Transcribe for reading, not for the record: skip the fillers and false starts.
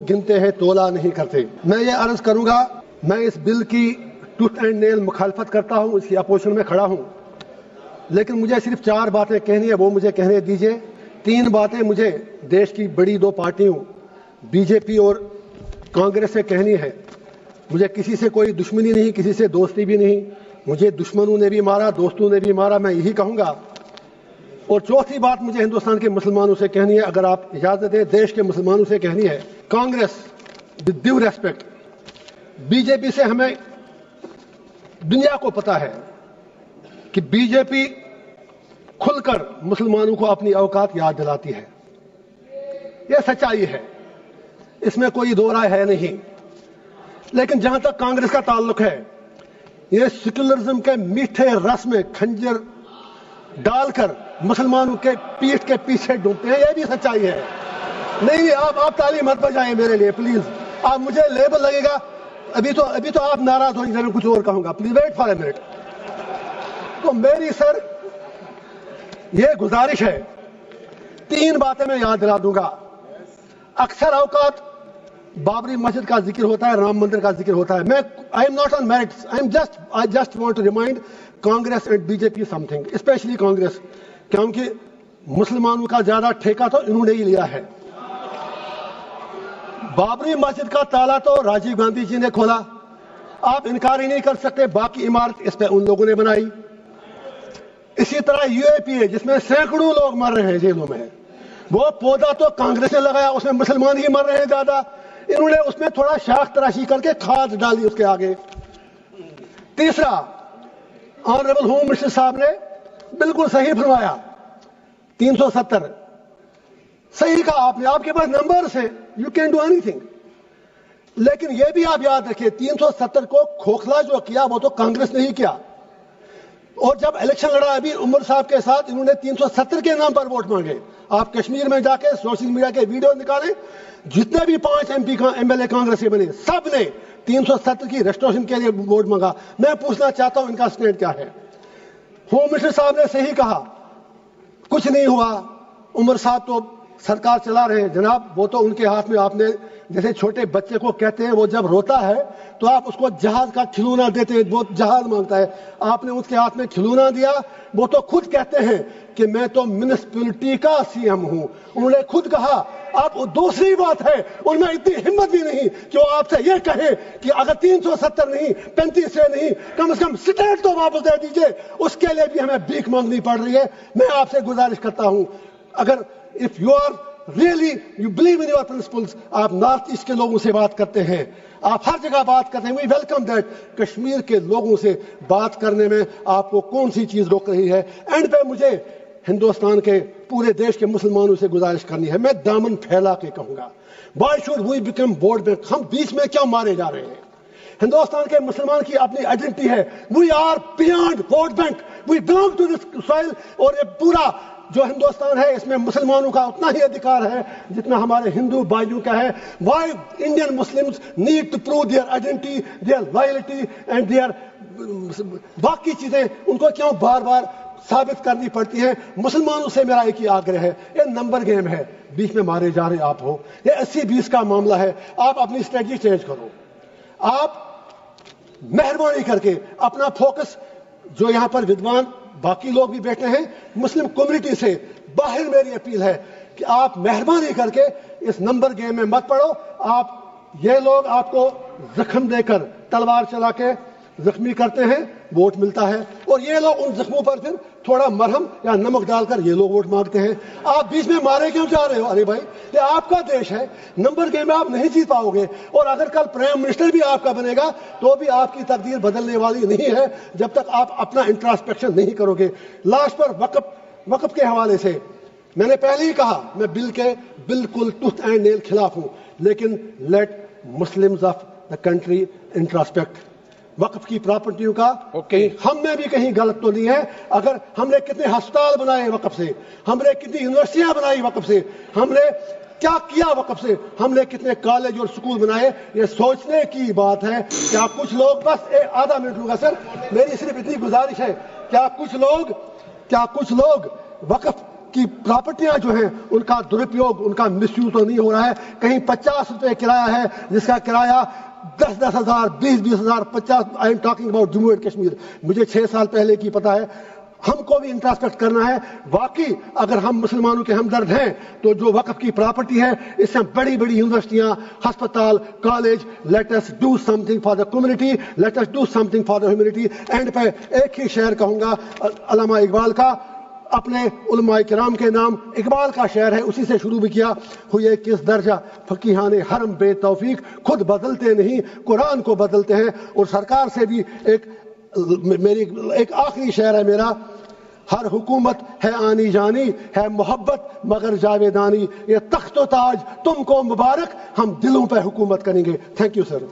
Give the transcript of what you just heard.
गिनते हैं, तोला नहीं करते। मैं ये अर्ज करूंगा, मैं इस बिल की टूथ एंड नेल मुखालफत करता हूं, इसकी अपोजिशन में खड़ा हूं, लेकिन मुझे सिर्फ 4 बातें कहनी है, वो मुझे कहने दीजिए। 3 बातें मुझे देश की बड़ी 2 पार्टियों बीजेपी और कांग्रेस से कहनी है। मुझे किसी से कोई दुश्मनी नहीं, किसी से दोस्ती भी नहीं। मुझे दुश्मनों ने भी मारा, दोस्तों ने भी मारा, मैं यही कहूंगा। और चौथी बात मुझे हिंदुस्तान के मुसलमानों से कहनी है, अगर आप इजाजत दें, देश के मुसलमानों से कहनी है। Congress, with due respect, BJP से हमें दुनिया को पता है कि बीजेपी खुलकर मुसलमानों को अपनी औकात याद दिलाती है। यह सच्चाई है, इसमें कोई दो राय है नहीं। लेकिन जहां तक कांग्रेस का ताल्लुक है, यह सेक्युलरिज्म के मीठे रस में खंजर डालकर मुसलमानों के पीठ के पीछे डूबते हैं, यह भी सच्चाई है। नहीं, आप ताली मत बजाएं मेरे लिए प्लीज। आप मुझे लेबल लगेगा, अभी तो आप नाराज हो जाएंगे, कुछ और कहूंगा, please wait for a minute. तो मेरी सर ये गुजारिश है, 3 बातें मैं याद दिला दूंगा। अक्सर औकात बाबरी मस्जिद का जिक्र होता है, राम मंदिर का जिक्र होता है। मैं I am not on merits, I just want to remind Congress and BJP something, specially Congress, क्योंकि मुसलमानों का ज्यादा ठेका तो इन्होंने ही लिया है। बाबरी मस्जिद का ताला तो राजीव गांधी जी ने खोला, आप इनकार ही नहीं कर सकते। बाकी इमारत इस पे उन लोगों ने बनाई। इसी तरह यूएपीए, जिसमें सैकड़ों लोग मर रहे हैं जेलों में, वो पौधा तो कांग्रेस ने लगाया, उसमें मुसलमान ही मर रहे हैं ज्यादा। इन्होंने उसमें थोड़ा शाख तराशी करके खाद डाली उसके आगे। तीसरा, ऑनरेबल होम मिनिस्टर साहब ने बिल्कुल सही फरमाया, 370 सही कहा आपने, आपके पास नंबर्स हैं, यू कैन डू एनीथिंग। लेकिन यह भी आप याद रखिए, 370 को खोखला जो किया वो तो कांग्रेस ने ही किया। और जब इलेक्शन लड़ा अभी उमर साहब के साथ, इन्होंने 370 के नाम पर वोट मांगे। आप कश्मीर में जाके सोशल मीडिया के वीडियो निकालें, जितने भी 5 एमएलए कांग्रेस के बने, सब ने 370 की रेस्टोरेशन के लिए वोट मांगा। मैं पूछना चाहता हूं इनका स्टैंड क्या है। होम मिनिस्टर साहब ने सही कहा, कुछ नहीं हुआ, उमर साहब तो सरकार चला रहे हैं। जनाब, वो तो उनके हाथ में, आपने जैसे छोटे बच्चे को कहते हैं, वो जब रोता है तो आप उसको जहाज का खिलौना देते हैं, वो जहाज मांगता है, आपने उसके हाथ में खिलौना दिया। वो तो खुद कहते हैं कि मैं तो म्युनिसिपैलिटी का सीएम हूं, उन्होंने खुद कहा। आप दूसरी बात है, उनमें इतनी हिम्मत भी नहीं कि वो आपसे ये कहे कि अगर 370 नहीं, 35 से नहीं, कम से कम स्टेट तो वापस दे दीजिए। उसके लिए भी हमें भीख मांगनी पड़ रही है। मैं आपसे गुजारिश करता हूं, अगर if you are really you believe in your principles, आप नॉर्थ ईस्ट के लोगों से बात करते हैं, आप हर जगह बात करते हैं, वी वेलकम दैट। कश्मीर के लोगों से बात करने में आपको कौन सी चीज रोक रही है? एंड पे मुझे हिंदुस्तान के पूरे देश के मुसलमानों से गुजारिश करनी है, मैं दामन फैला के कहूंगा, why should we become vote bank? हम बीच में क्यों मारे जा रहे हैं? हिंदुस्तान के मुसलमान की अपनी आइडेंटिटी है, we are beyond vote bank, we belong to this soil. और ये पूरा जो हिंदुस्तान है, इसमें मुसलमानों का उतना ही अधिकार है जितना हमारे हिंदू भाइयों का है। Why Indian Muslims need to prove their identity, their loyalty and their बाकी चीजें उनको क्यों बार बार साबित करनी पड़ती है? मुसलमानों से मेरा एक ही आग्रह है, ये नंबर गेम है, बीच में मारे जा रहे आप हो, ये 80-20 का मामला है। आप अपनी स्ट्रेटजी चेंज करो, आप मेहरबानी करके अपना फोकस, जो यहां पर विद्वान बाकी लोग भी बैठे हैं, मुस्लिम कम्युनिटी से बाहर मेरी अपील है कि आप मेहरबानी करके इस नंबर गेम में मत पड़ो। आप ये लोग आपको जख्म देकर, तलवार चला के जख्मी करते हैं, वोट मिलता है, और ये लोग उन जख्मों पर फिर थोड़ा मरहम या नमक डालकर ये लोग वोट मांगते हैं। आप बीच में मारे क्यों जा रहे हो? अरे भाई, ये आपका देश है, नंबर गेम में आप नहीं जीत पाओगे। और अगर कल प्राइम मिनिस्टर भी आपका बनेगा तो भी आपकी तकदीर बदलने वाली नहीं है जब तक आप अपना इंट्रोस्पेक्शन नहीं करोगे। लास्ट पर वक्फ के हवाले से मैंने पहले ही कहा, मैं बिल के बिल्कुल टूथ एंड नेल खिलाफ हूं, लेकिन let Muslims of the country introspect. वक्फ की प्रॉपर्टियों का हम में भी कहीं गलत तो नहीं है। अगर हमने कितने अस्पताल बनाए वक्फ से, हमने कितनी यूनिवर्सिटियां बनाई वक्फ से, हमने क्या किया वक्फ से, हमने कितने कॉलेज और स्कूल बनाए, ये सोचने की बात है। क्या कुछ लोग, बस आधा मिनट लूंगा सर, मेरी सिर्फ इतनी गुजारिश है, क्या कुछ लोग वक्फ کی پراپرٹیاں جو ہیں ان کا درپیوگ، ان کا مس یوز تو نہیں ہو رہا ہے. کہیں 50 روپے کرایہ ہے جس کا کرایہ 10 ہزار، 20 ہزار، 50. I am talking about Jammu and Kashmir. مجھے 6 سال پہلے کی پتہ ہے. ہم کو بھی انٹراسپیکٹ کرنا ہے. واقعی اگر ہم مسلمانوں کے ہمدرد ہیں تو جو وقف کی پراپرٹی ہے اس سے بڑی بڑی یونیورسٹیاں، ہسپتال، college, let us do something for the community, let us do something for the humanity. And پہ ایک ہی شعر کہوں گا علامہ اقبال کا، اپنے علماء کرام کے نام. اقبال کا شعر ہے، اسی سے شروع بھی کیا. ہوئے کس درجہ فقیہان حرم بے توفیق، خود بدلتے نہیں قرآن کو بدلتے ہیں. اور سرکار سے بھی ایک آخری شعر ہے میرا. ہر حکومت ہے آنی جانی، ہے محبت مگر جاویدانی. یہ تخت و تاج تم کو مبارک، ہم دلوں پہ حکومت کریں گے. Thank you sir.